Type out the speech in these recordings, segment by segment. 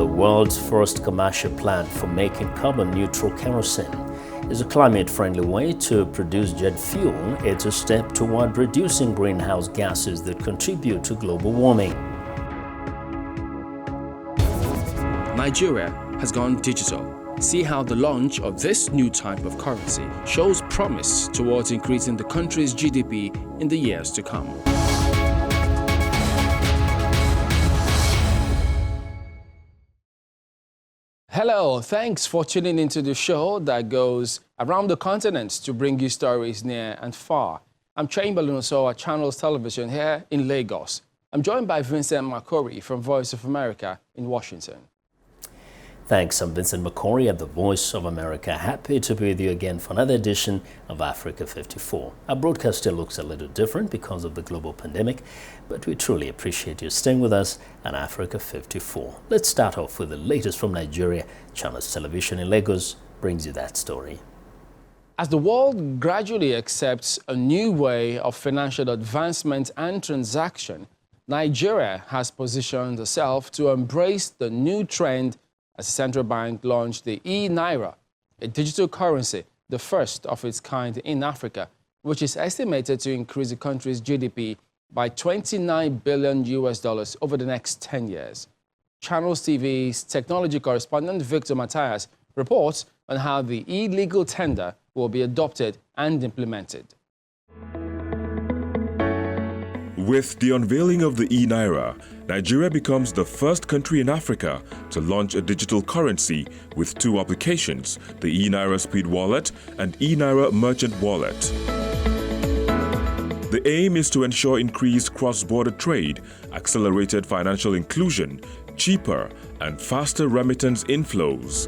The world's first commercial plant for making carbon-neutral kerosene is a climate-friendly way to produce jet fuel. It's a step toward reducing greenhouse gases that contribute to global warming. Nigeria has gone digital. See how the launch of this new type of currency shows promise towards increasing the country's GDP in the years to come. Hello, thanks for tuning into the show that goes around the continent to bring you stories near and far. I'm Chamberlain Osoa, Channels Television here in Lagos. I'm joined by Vincent Makori from Voice of America in Washington. Thanks, I'm Vincent Makori at the Voice of America. Happy to be with you again for another edition of Africa 54. Our broadcast still looks a little different because of the global pandemic, but we truly appreciate you staying with us on Africa 54. Let's start off with the latest from Nigeria. Channels Television in Lagos brings you that story. As the world gradually accepts a new way of financial advancement and transaction, Nigeria has positioned herself to embrace the new trend as the central bank launched the naira, a digital currency, the first of its kind in Africa, which is estimated to increase the country's GDP by $29 billion over the next 10 years. Channels TV's technology correspondent Victor Matthias reports on how the illegal tender will be adopted and implemented. With the unveiling of the naira, Nigeria becomes the first country in Africa to launch a digital currency with two applications, the naira Speed Wallet and naira Merchant Wallet. The aim is to ensure increased cross-border trade, accelerated financial inclusion, cheaper and faster remittance inflows.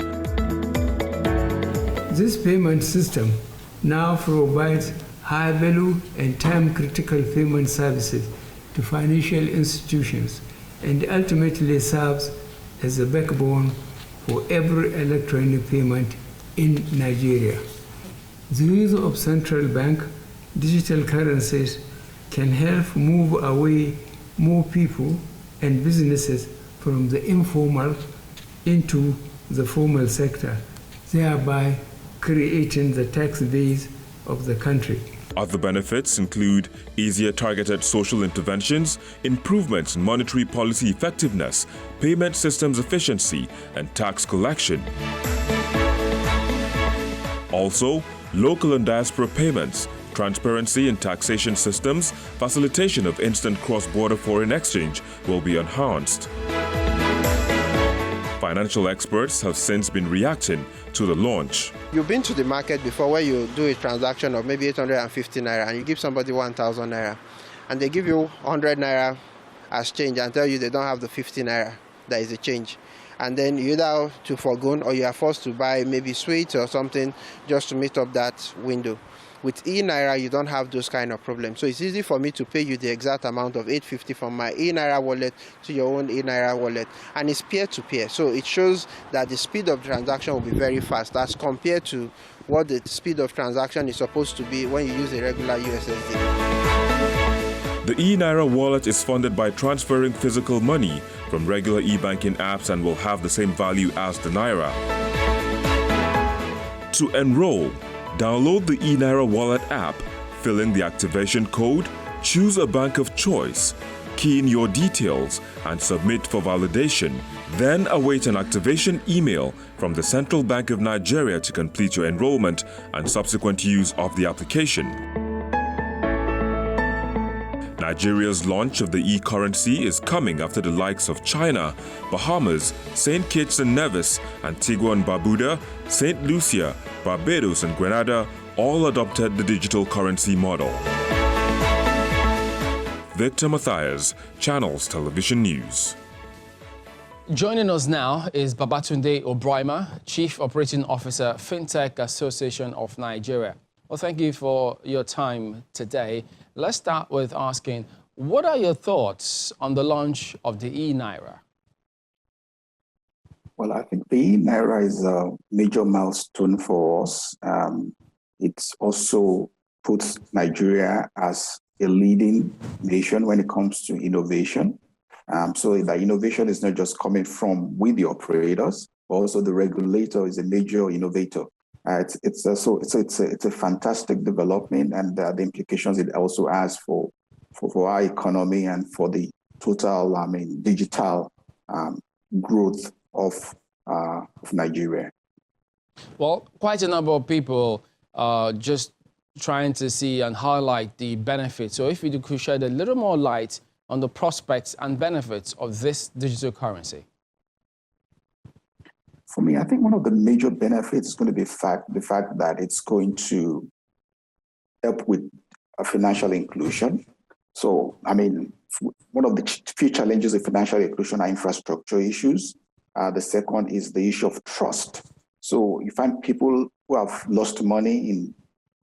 This payment system now provides high-value and time-critical payment services to financial institutions and ultimately serves as the backbone for every electronic payment in Nigeria. The use of central bank digital currencies can help move away more people and businesses from the informal into the formal sector, thereby creating the tax base of the country. Other benefits include easier targeted social interventions, improvements in monetary policy effectiveness, payment systems efficiency, and tax collection. Also, local and diaspora payments, transparency in taxation systems, facilitation of instant cross-border foreign exchange will be enhanced. Financial experts have since been reacting to the launch. You've been to the market before where you do a transaction of maybe 850 naira and you give somebody 1,000 naira and they give you 100 naira as change and tell you they don't have the 50 naira that is a change. And then you either have to forgo or you are forced to buy maybe sweets or something just to meet up that window. With naira, you don't have those kind of problems. So it's easy for me to pay you the exact amount of 850 from my naira wallet to your own naira wallet. And it's peer-to-peer. So it shows that the speed of transaction will be very fast as compared to what the speed of transaction is supposed to be when you use a regular USSD. The naira wallet is funded by transferring physical money from regular e-banking apps and will have the same value as the naira. To enroll, download the naira wallet app, fill in the activation code, choose a bank of choice, key in your details, and submit for validation. Then await an activation email from the Central Bank of Nigeria to complete your enrollment and subsequent use of the application. Nigeria's launch of the e-currency is coming after the likes of China, Bahamas, St. Kitts and Nevis, Antigua and Barbuda, St. Lucia, Barbados and Grenada all adopted the digital currency model. Victor Matthias, Channels Television News. Joining us now is Babatunde Obraima, Chief Operating Officer, FinTech Association of Nigeria. Well, thank you for your time today. Let's start with asking, what are your thoughts on the launch of the naira? Well, I think the naira is a major milestone for us. It also puts Nigeria as a leading nation when it comes to innovation. So that innovation is not just coming from with the operators, but also the regulator is a major innovator. It's a fantastic development, and the implications it also has for our economy and for the total, digital growth of Nigeria. Well, quite a number of people are just trying to see and highlight the benefits. So if you could shed a little more light on the prospects and benefits of this digital currency. For me, I think one of the major benefits is going to be the fact that it's going to help with financial inclusion. So, one of the few challenges of financial inclusion are infrastructure issues. The second is the issue of trust. So you find people who have lost money in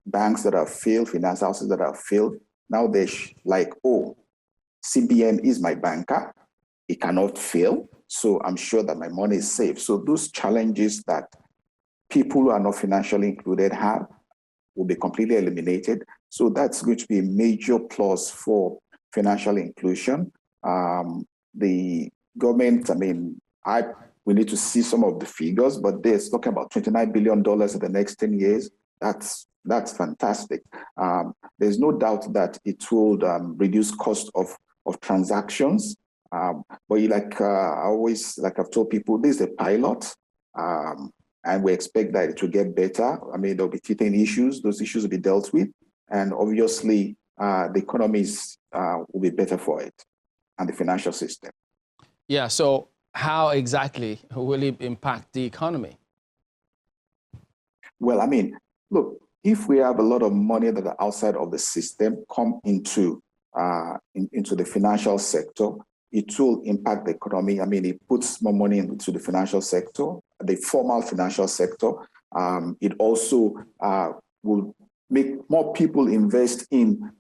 banks that have failed, finance houses that have failed. Now they're like, oh, CBN is my banker. It cannot fail. So I'm sure that my money is safe. So those challenges that people who are not financially included have will be completely eliminated. So that's going to be a major plus for financial inclusion. The government, we need to see some of the figures, but they're talking about $29 billion in the next 10 years. That's fantastic. There's no doubt that it will reduce cost of transactions. But I've told people, this is a pilot, and we expect that it will get better. There'll be teething issues. Those issues will be dealt with. And obviously, the economies will be better for it and the financial system. Yeah, so how exactly will it impact the economy? Well, look, if we have a lot of money that are outside of the system come into the financial sector, it will impact the economy. It puts more money into the financial sector, the formal financial sector. It also will make more people invest in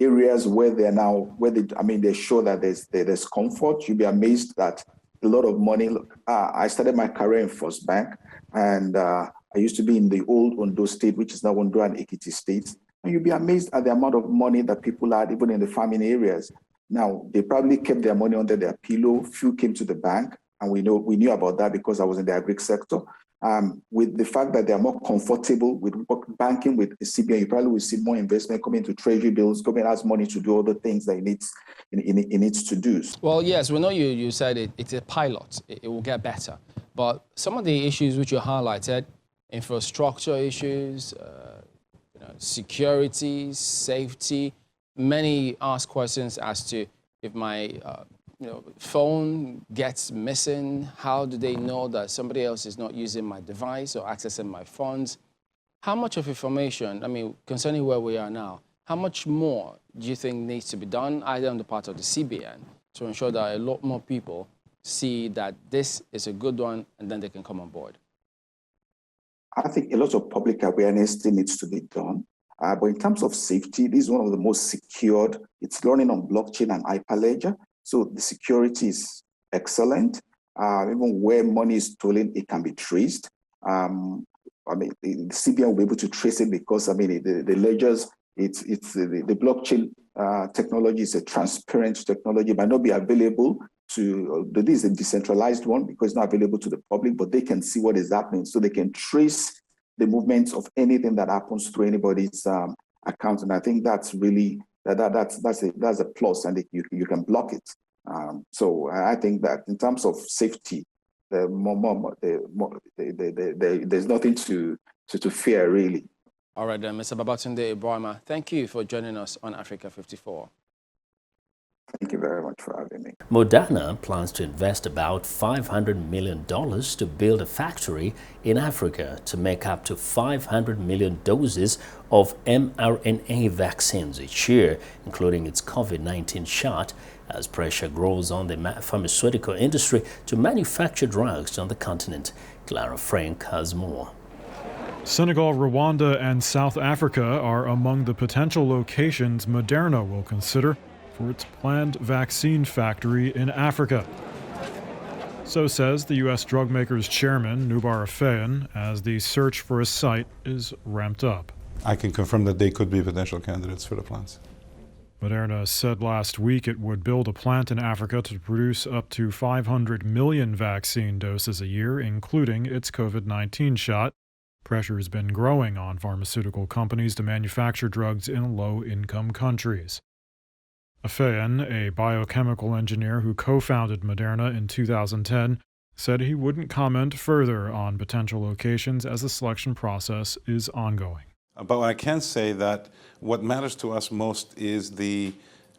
areas where they're sure that there's comfort. You'll be amazed that a lot of money. I started my career in First Bank, and I used to be in the old Ondo state, which is now Ondo and Ekiti states. And you'll be amazed at the amount of money that people had, even in the farming areas. Now, they probably kept their money under their pillow. Few came to the bank, and we knew about that because I was in the agri sector. With the fact that they are more comfortable with banking with the CBN, you probably will see more investment coming into treasury bills. Government has money to do all the things that it needs to do. Well, yes, we know you said it's a pilot. It will get better. But some of the issues which you highlighted, infrastructure issues, security, safety, many ask questions as to if my phone gets missing, how do they know that somebody else is not using my device or accessing my funds? How much of information, concerning where we are now, how much more do you think needs to be done either on the part of the CBN to ensure that a lot more people see that this is a good one and then they can come on board? I think a lot of public awareness still needs to be done. But in terms of safety, this is one of the most secured. It's running on blockchain and hyperledger. So the security is excellent. Even where money is stolen, it can be traced. The CBN will be able to trace it because, the ledgers, the blockchain technology is a transparent technology, might not be available to, this is a decentralized one because it's not available to the public, but they can see what is happening. So they can trace the movements of anything that happens through anybody's account. And I think that's really, that's a plus, and you can block it. So I think that in terms of safety, there's nothing to fear, really. All right, then, Mr. Babatunde Ibrahima, thank you for joining us on Africa 54. Thank you very much for having me. Moderna plans to invest about $500 million to build a factory in Africa to make up to 500 million doses of mRNA vaccines each year, including its COVID-19 shot, as pressure grows on the pharmaceutical industry to manufacture drugs on the continent. Clara Frank has more. Senegal, Rwanda, and South Africa are among the potential locations Moderna will consider for its planned vaccine factory in Africa. So says the U.S. drug maker's chairman, Nubar Afeyan, as the search for a site is ramped up. I can confirm that they could be potential candidates for the plans. Moderna said last week it would build a plant in Africa to produce up to 500 million vaccine doses a year, including its COVID-19 shot. Pressure has been growing on pharmaceutical companies to manufacture drugs in low-income countries. Afeyan, a biochemical engineer who co-founded Moderna in 2010, said he wouldn't comment further on potential locations as the selection process is ongoing. But I can say that what matters to us most is the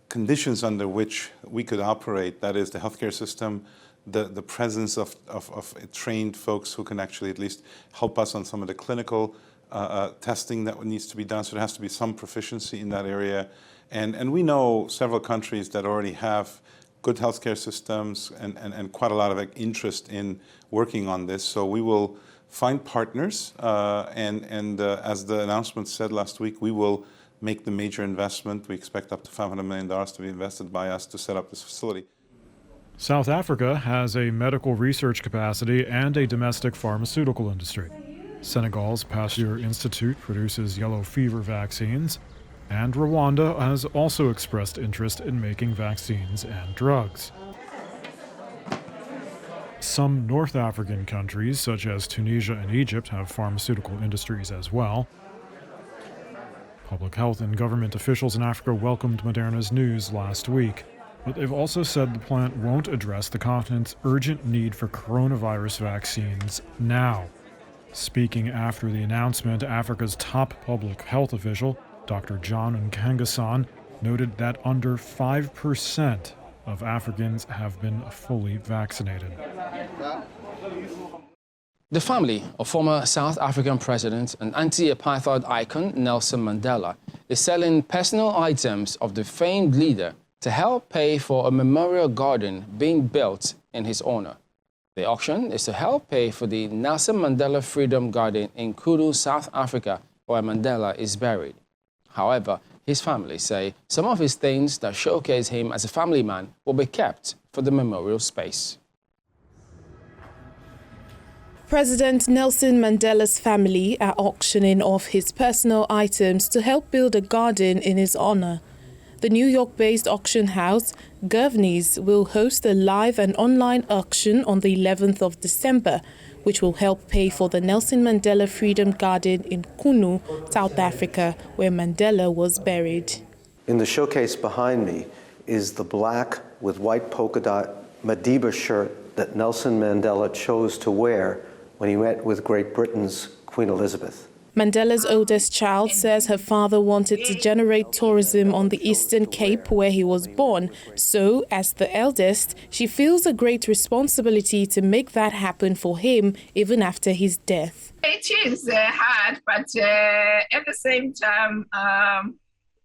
conditions under which we could operate, that is the healthcare system, the presence of trained folks who can actually at least help us on some of the clinical testing that needs to be done. So there has to be some proficiency in that area. And we know several countries that already have good healthcare systems and quite a lot of interest in working on this. So we will find partners, and as the announcement said last week, we will make the major investment. We expect up to $500 million to be invested by us to set up this facility. South Africa has a medical research capacity and a domestic pharmaceutical industry. Senegal's Pasteur Institute produces yellow fever vaccines, and Rwanda has also expressed interest in making vaccines and drugs. Some North African countries, such as Tunisia and Egypt, have pharmaceutical industries as well. Public health and government officials in Africa welcomed Moderna's news last week, but they've also said the plant won't address the continent's urgent need for coronavirus vaccines now. Speaking after the announcement, Africa's top public health official, Dr. John Nkengasong, noted that under 5% of Africans have been fully vaccinated. The family of former South African president and anti-apartheid icon Nelson Mandela is selling personal items of the famed leader to help pay for a memorial garden being built in his honor. The auction is to help pay for the Nelson Mandela Freedom Garden in Kudu, South Africa, where Mandela is buried. However, his family say some of his things that showcase him as a family man will be kept for the memorial space. President Nelson Mandela's family are auctioning off his personal items to help build a garden in his honor. The New York-based auction house, Govney's, will host a live and online auction on the 11th of December, which will help pay for the Nelson Mandela Freedom Garden in Kunu, South Africa, where Mandela was buried. In the showcase behind me is the black with white polka dot Madiba shirt that Nelson Mandela chose to wear when he met with Great Britain's Queen Elizabeth. Mandela's oldest child says her father wanted to generate tourism on the Eastern Cape where he was born. So, as the eldest, she feels a great responsibility to make that happen for him even after his death. It is hard, but at the same time,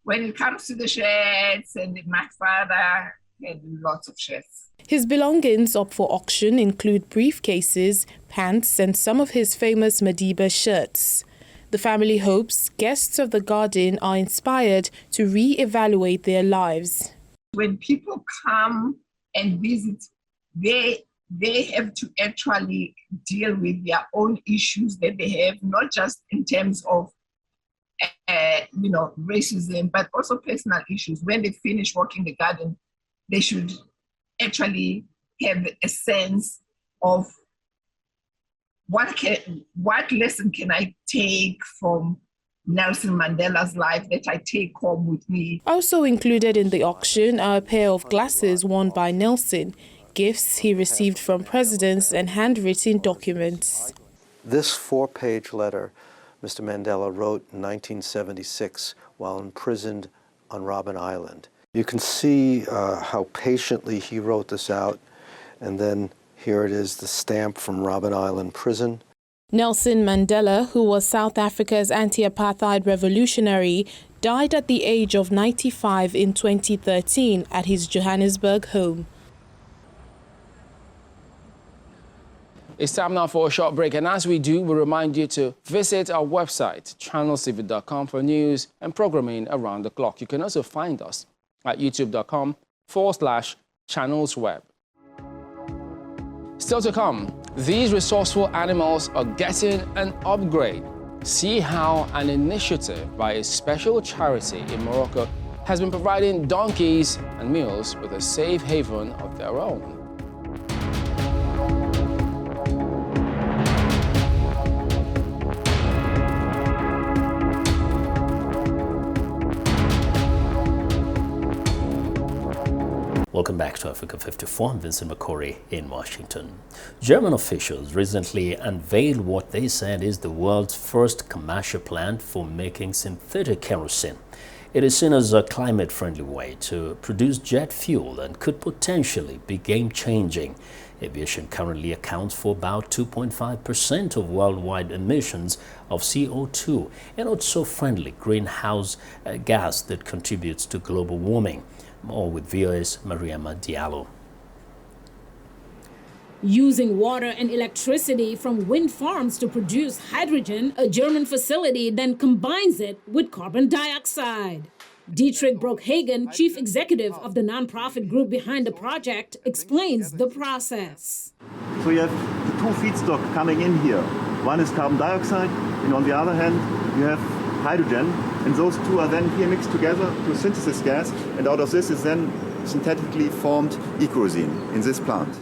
when it comes to the shirts, and my father had lots of shirts. His belongings up for auction include briefcases, pants, and some of his famous Madiba shirts. The family hopes guests of the garden are inspired to re-evaluate their lives. When people come and visit, they have to actually deal with their own issues that they have, not just in terms of racism, but also personal issues. When they finish walking the garden, they should actually have a sense of what lesson can I take from Nelson Mandela's life that I take home with me. Also included in the auction are a pair of glasses worn by Nelson, gifts he received from presidents, and handwritten documents. This 4-page letter Mr. Mandela wrote in 1976 while imprisoned on Robben Island. You can see how patiently he wrote this out, and then here it is, the stamp from Robben Island prison. Nelson Mandela, who was South Africa's anti-apartheid revolutionary, died at the age of 95 in 2013 at his Johannesburg home. It's time now for a short break, and as we do, we remind you to visit our website, channelstv.com, for news and programming around the clock. You can also find us at youtube.com/channelsweb. Still to come, these resourceful animals are getting an upgrade. See how an initiative by a special charity in Morocco has been providing donkeys and mules with a safe haven of their own. Welcome back to Africa 54. I'm Vincent McCory in Washington. German officials recently unveiled what they said is the world's first commercial plant for making synthetic kerosene. It is seen as a climate-friendly way to produce jet fuel and could potentially be game-changing. Aviation currently accounts for about 2.5% of worldwide emissions of CO2, an not-so-friendly greenhouse gas that contributes to global warming. More with VOA's Mariama Diallo. Using water and electricity from wind farms to produce hydrogen, a German facility then combines it with carbon dioxide. Dietrich Brockhagen, chief executive of the nonprofit group behind the project, explains the process. So you have the two feedstock coming in here. One is carbon dioxide, and on the other hand, you have hydrogen, and those two are then here mixed together to synthesis gas, and out of this is then synthetically formed kerosene in this plant.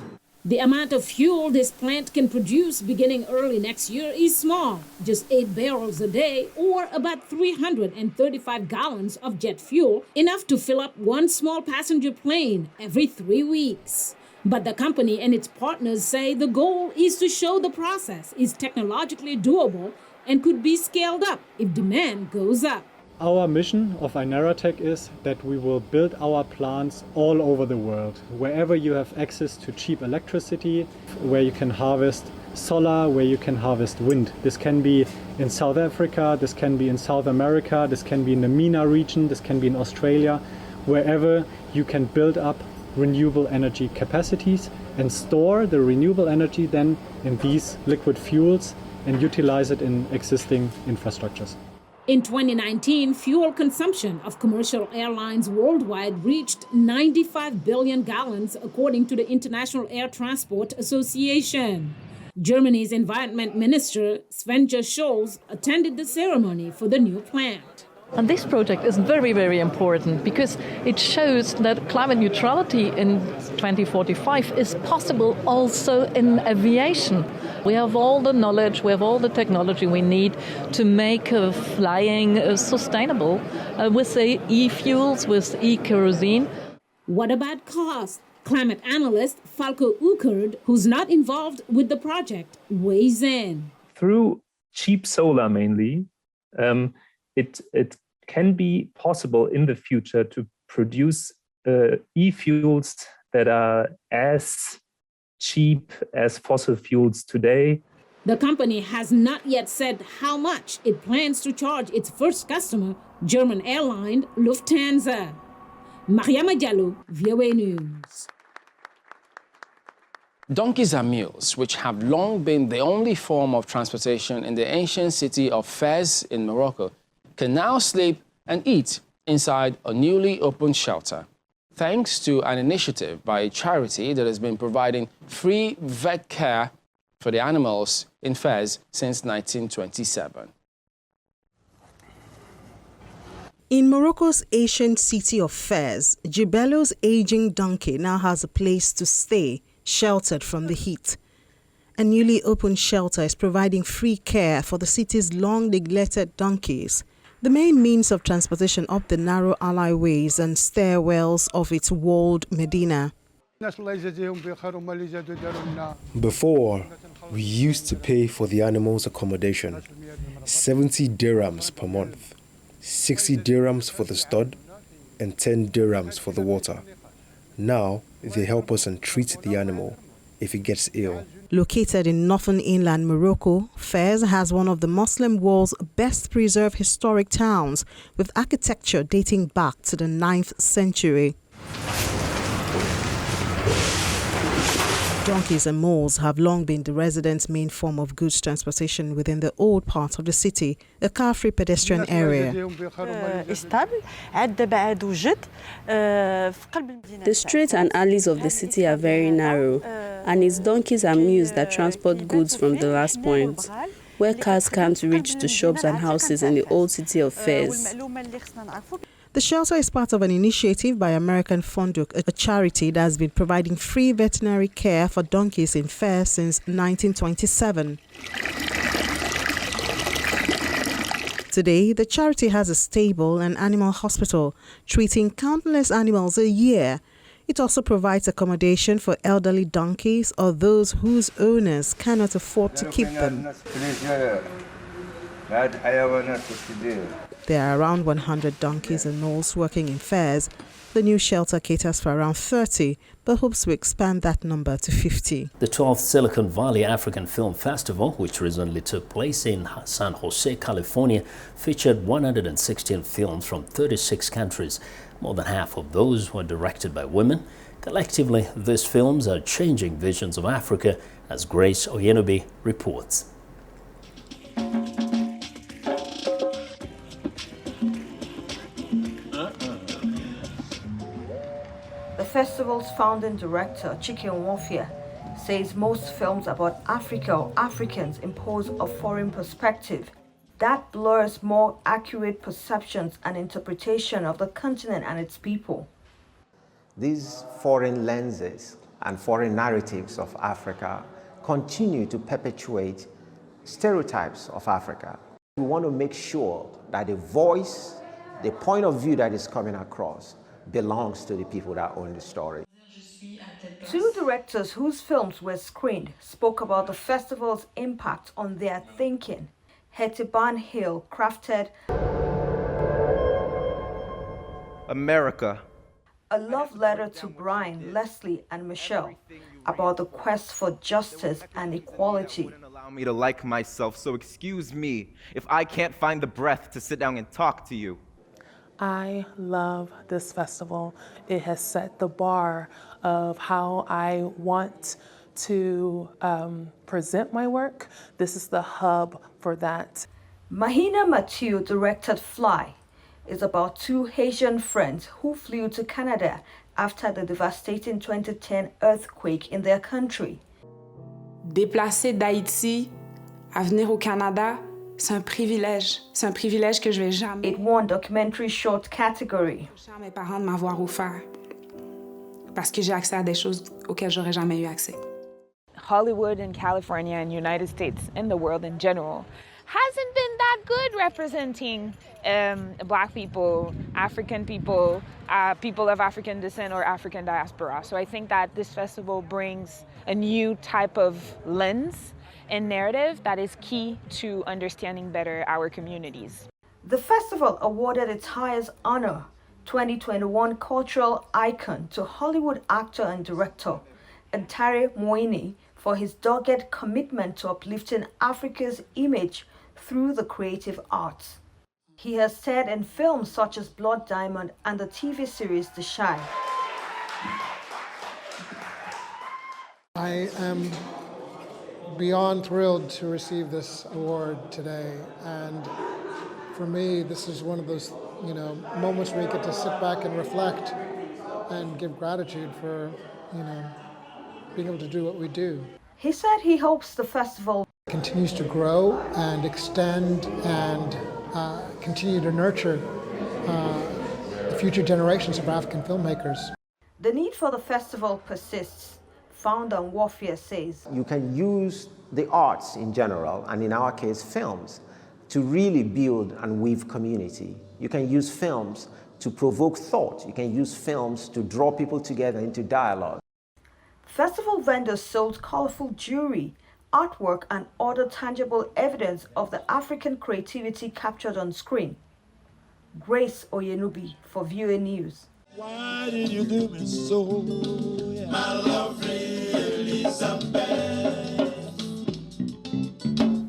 The amount of fuel this plant can produce beginning early next year is small, just 8 barrels a day or about 335 gallons of jet fuel, enough to fill up one small passenger plane every 3 weeks. But the company and its partners say the goal is to show the process is technologically doable and could be scaled up if demand goes up. Our mission of Ineratech is that we will build our plants all over the world, wherever you have access to cheap electricity, where you can harvest solar, where you can harvest wind. This can be in South Africa, this can be in South America, this can be in the MENA region, this can be in Australia, wherever you can build up renewable energy capacities and store the renewable energy then in these liquid fuels and utilize it in existing infrastructures. In 2019, fuel consumption of commercial airlines worldwide reached 95 billion gallons, according to the International Air Transport Association. Germany's environment minister, Svenja Scholz, attended the ceremony for the new plant. And this project is very, very important because it shows that climate neutrality in 2045 is possible also in aviation. We have all the knowledge, we have all the technology we need to make flying sustainable with the e-fuels, with e-kerosene. What about cost? Climate analyst Falco Ukerd, who's not involved with the project, weighs in. Through cheap solar mainly, it can be possible in the future to produce e-fuels that are as cheap as fossil fuels today. The company has not yet said how much it plans to charge its first customer, German airline Lufthansa. Mariama Diallo, VOA News. Donkeys and mules, which have long been the only form of transportation in the ancient city of Fez in Morocco, can now sleep and eat inside a newly opened shelter, thanks to an initiative by a charity that has been providing free vet care for the animals in Fez since 1927. In Morocco's ancient city of Fez, Jibello's aging donkey now has a place to stay, sheltered from the heat. A newly opened shelter is providing free care for the city's long-neglected donkeys, the main means of transportation up the narrow alleyways and stairwells of its walled Medina. Before, we used to pay for the animals' accommodation, 70 dirhams per month, 60 dirhams for the stud, and 10 dirhams for the water. Now, they help us and treat the animal if it gets ill. Located in northern inland Morocco, Fez has one of the Muslim world's best preserved historic towns, with architecture dating back to the 9th century. Donkeys and mules have long been the residents' main form of goods transportation within the old part of the city, a car-free pedestrian area. The streets and alleys of the city are very narrow, and it's donkeys and mules that transport goods from the last point, where cars can't reach to shops and houses in the old city of Fez. The shelter is part of an initiative by American Funduk, a charity that has been providing free veterinary care for donkeys in fairs since 1927. Today, the charity has a stable and animal hospital, treating countless animals a year. It also provides accommodation for elderly donkeys or those whose owners cannot afford to keep them. There are around 100 donkeys and mules working in fairs. The new shelter caters for around 30, but hopes to expand that number to 50. The 12th Silicon Valley African Film Festival, which recently took place in San Jose, California, featured 116 films from 36 countries. More than half of those were directed by women. Collectively, these films are changing visions of Africa, as Grace Oyenobi reports. The festival's founding director, Chike Nwofia, says most films about Africa or Africans impose a foreign perspective that blurs more accurate perceptions and interpretation of the continent and its people. These foreign lenses and foreign narratives of Africa continue to perpetuate stereotypes of Africa. We want to make sure that the voice, the point of view that is coming across belongs to the people that own the story. Two directors whose films were screened spoke about the festival's impact on their thinking. Hetiban Hill crafted America, a love letter to Brian, Leslie, and Michelle about the quest for justice and equality. allow me to like myself, so excuse me if I can't find the breath to sit down and talk to you. I love this festival. It has set the bar of how I want to present my work. This is the hub for that. Mahina Mathieu directed Fly. Is about two Haitian friends who flew to Canada after the devastating 2010 earthquake in their country. Déplacer d'Haïti à venir au Canada, c'est un privilège. C'est un privilège que je vais jamais. It won documentary short category. Mes parents de m'avoir offert parce que j'ai accès à des choses auxquelles j'aurais jamais eu accès. Hollywood and California and United States and the world in general hasn't been that good representing Black people, African people, people of African descent or African diaspora. So I think that this festival brings a new type of lens and narrative that is key to understanding better our communities. The festival awarded its highest honor, 2021 Cultural Icon, to Hollywood actor and director Ntare Moini for his dogged commitment to uplifting Africa's image through the creative arts. He has starred in films such as Blood Diamond and the TV series The Shy. I am beyond thrilled to receive this award today, and for me this is one of those moments where you get to sit back and reflect and give gratitude for being able to do what we do. He said he hopes the festival continues to grow and extend and continue to nurture the future generations of African filmmakers. The need for the festival persists. Founder Nwofia says You can use the arts in general, and in our case films, to really build and weave community. You can use films to provoke thought. You can use films to draw people together into dialogue. Festival vendors sold colorful jewelry, artwork, and other tangible evidence of the African creativity captured on screen. Grace Oyenobi for VOA News. Why did you do me so? My lovely Elizabeth.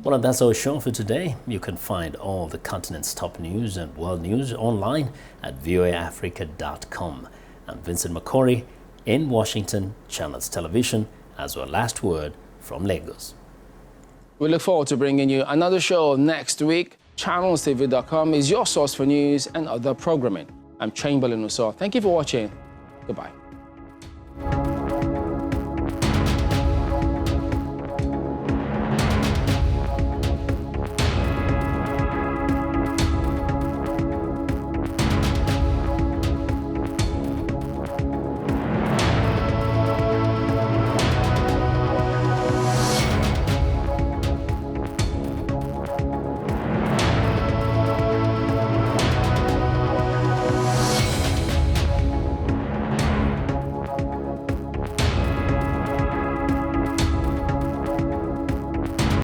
Well, and that's our show for today. You can find all the continent's top news and world news online at voaafrica.com. I'm Vincent McCory in Washington, Channels Television, as our last word from Lagos. We look forward to bringing you another show next week. ChannelsTV.com is your source for news and other programming. I'm Chamberlain Uso. Thank you for watching. Goodbye.